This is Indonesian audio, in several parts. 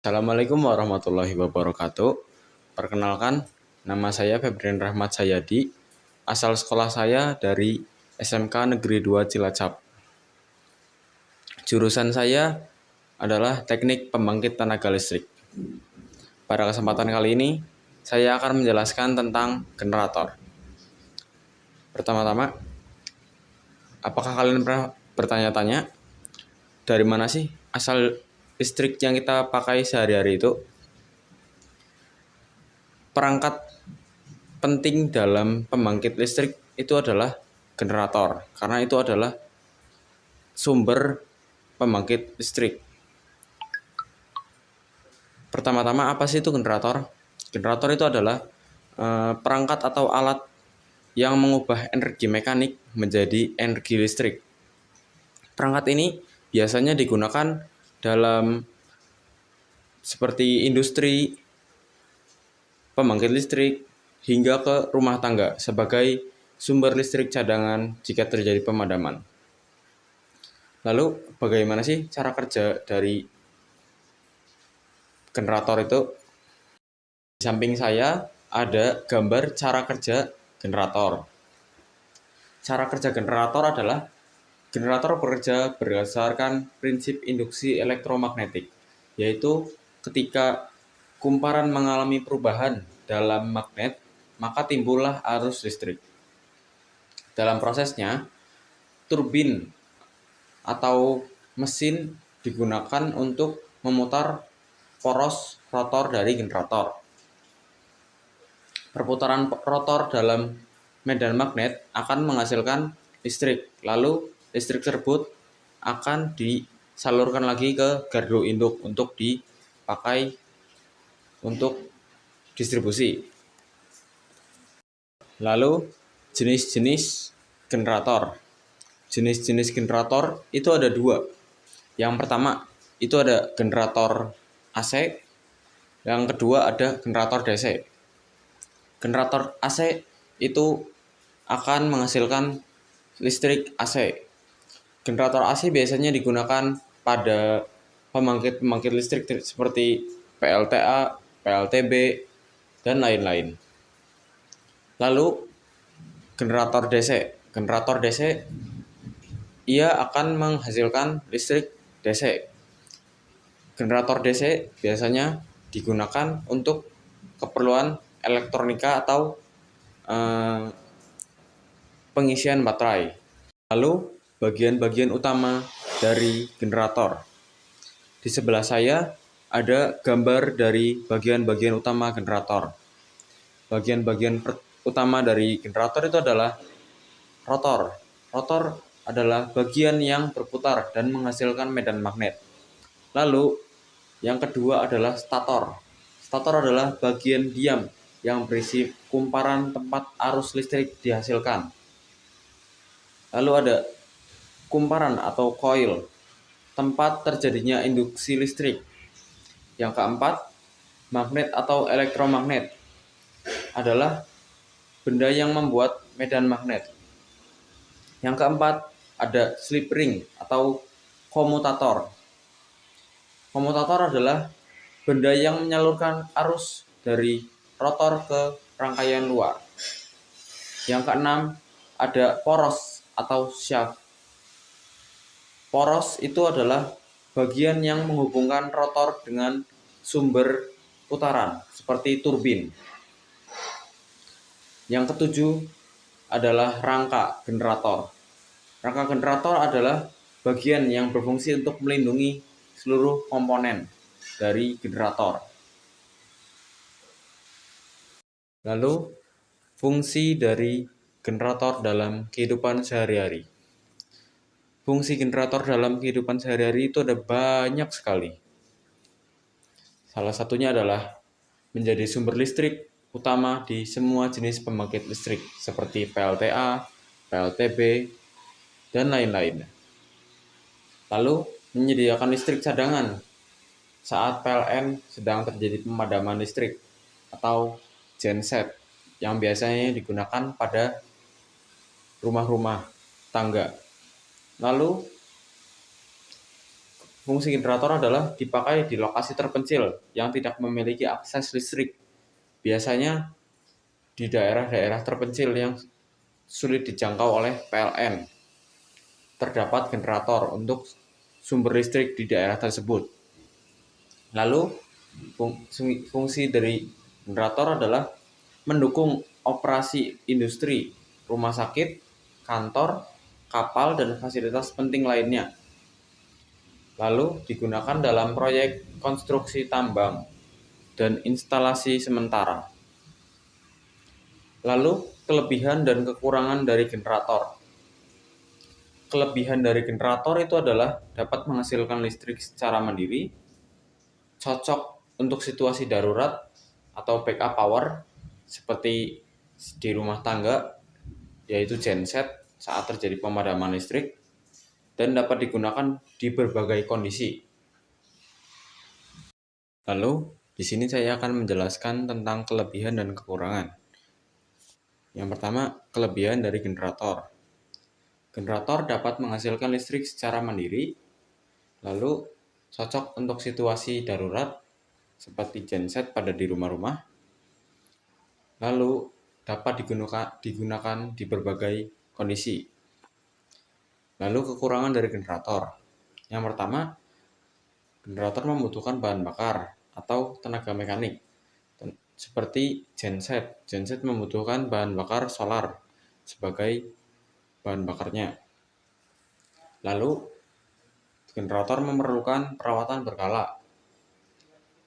Assalamualaikum warahmatullahi wabarakatuh. Perkenalkan, nama saya Febrian Rahmat Sayadi. Asal sekolah saya dari SMK Negeri 2 Cilacap. Jurusan saya adalah Teknik Pembangkit Tenaga Listrik. Pada kesempatan kali ini, saya akan menjelaskan tentang generator. Pertama-tama, apakah kalian pernah bertanya-tanya dari mana sih asal listrik yang kita pakai sehari-hari itu? Perangkat penting dalam pembangkit listrik itu adalah generator, karena itu adalah sumber pembangkit listrik. Pertama-tama, apa sih itu generator? Generator itu adalah perangkat atau alat yang mengubah energi mekanik menjadi energi listrik. Perangkat ini biasanya digunakan dalam seperti industri, pembangkit listrik, hingga ke rumah tangga sebagai sumber listrik cadangan jika terjadi pemadaman. Lalu, bagaimana sih cara kerja dari generator itu? Di samping saya ada gambar cara kerja generator. Cara kerja generator adalah generator bekerja berdasarkan prinsip induksi elektromagnetik, yaitu ketika kumparan mengalami perubahan dalam magnet, maka timbullah arus listrik. Dalam prosesnya, turbin atau mesin digunakan untuk memutar poros rotor dari generator. Perputaran rotor dalam medan magnet akan menghasilkan listrik, lalu listrik tersebut akan disalurkan lagi ke gardu induk untuk dipakai untuk distribusi. Lalu jenis-jenis generator. Jenis-jenis generator itu ada dua. Yang pertama itu ada generator AC, yang kedua ada generator DC. Generator AC itu akan menghasilkan listrik AC. Generator AC biasanya digunakan pada pembangkit listrik seperti PLTA, PLTB, dan lain-lain. Lalu generator DC. Generator DC ia akan menghasilkan listrik DC. Generator DC biasanya digunakan untuk keperluan elektronika atau pengisian baterai. Lalu bagian-bagian utama dari generator. Di sebelah saya ada gambar dari bagian-bagian utama generator. Bagian-bagian utama dari generator itu adalah rotor. Rotor adalah bagian yang berputar dan menghasilkan medan magnet. Lalu yang kedua adalah stator. Stator adalah bagian diam yang berisi kumparan tempat arus listrik dihasilkan. Lalu ada kumparan atau coil, tempat terjadinya induksi listrik. Yang keempat, magnet atau elektromagnet adalah benda yang membuat medan magnet. Yang keempat, ada slip ring atau komutator. Komutator adalah benda yang menyalurkan arus dari rotor ke rangkaian luar. Yang keenam, ada poros atau shaft. Poros itu adalah bagian yang menghubungkan rotor dengan sumber putaran, seperti turbin. Yang ketujuh adalah rangka generator. Rangka generator adalah bagian yang berfungsi untuk melindungi seluruh komponen dari generator. Lalu, fungsi dari generator dalam kehidupan sehari-hari. Fungsi generator dalam kehidupan sehari-hari itu ada banyak sekali. Salah satunya adalah menjadi sumber listrik utama di semua jenis pembangkit listrik seperti PLTA, PLTB, dan lain-lain. Lalu, menyediakan listrik cadangan saat PLN sedang terjadi pemadaman listrik atau genset yang biasanya digunakan pada rumah-rumah tangga. Lalu Fungsi generator adalah dipakai di lokasi terpencil yang tidak memiliki akses listrik. Biasanya di daerah-daerah terpencil yang sulit dijangkau oleh PLN, terdapat generator untuk sumber listrik di daerah tersebut. Lalu, fungsi dari generator adalah mendukung operasi industri, rumah sakit, kantor, kapal, dan fasilitas penting lainnya. Lalu digunakan dalam proyek konstruksi tambang dan instalasi sementara. Lalu kelebihan dan kekurangan dari generator. Kelebihan dari generator itu adalah dapat menghasilkan listrik secara mandiri, cocok untuk situasi darurat atau backup power seperti di rumah tangga, yaitu genset saat terjadi pemadaman listrik, dan dapat digunakan di berbagai kondisi. Lalu, di sini saya akan menjelaskan tentang kelebihan dan kekurangan. Yang pertama, kelebihan dari generator. Generator dapat menghasilkan listrik secara mandiri, lalu cocok untuk situasi darurat seperti genset pada di rumah-rumah, lalu dapat digunakan di berbagai kondisi. Lalu kekurangan dari generator. Yang pertama, generator membutuhkan bahan bakar atau tenaga mekanik seperti genset. Genset membutuhkan bahan bakar solar sebagai bahan bakarnya. Lalu generator memerlukan perawatan berkala.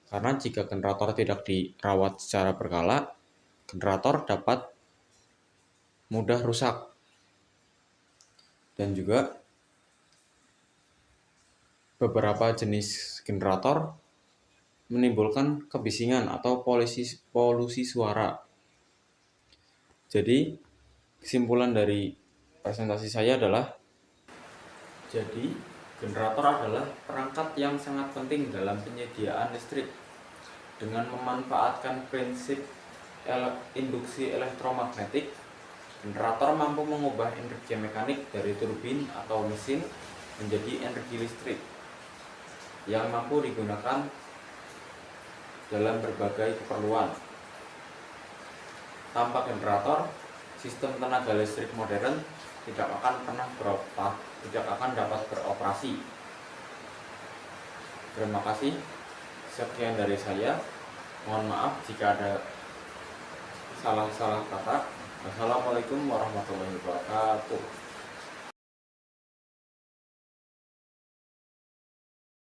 Karena jika generator tidak dirawat secara berkala, generator dapat mudah rusak. Dan juga beberapa jenis generator menimbulkan kebisingan atau polusi suara. Jadi, kesimpulan dari presentasi saya adalah generator adalah perangkat yang sangat penting dalam penyediaan listrik. Dengan memanfaatkan prinsip induksi elektromagnetik, generator mampu mengubah energi mekanik dari turbin atau mesin menjadi energi listrik yang mampu digunakan dalam berbagai keperluan. Tanpa generator, sistem tenaga listrik modern tidak akan dapat beroperasi. Terima kasih. Sekian dari saya. Mohon maaf jika ada salah-salah kata. Wassalamualaikum warahmatullahi wabarakatuh.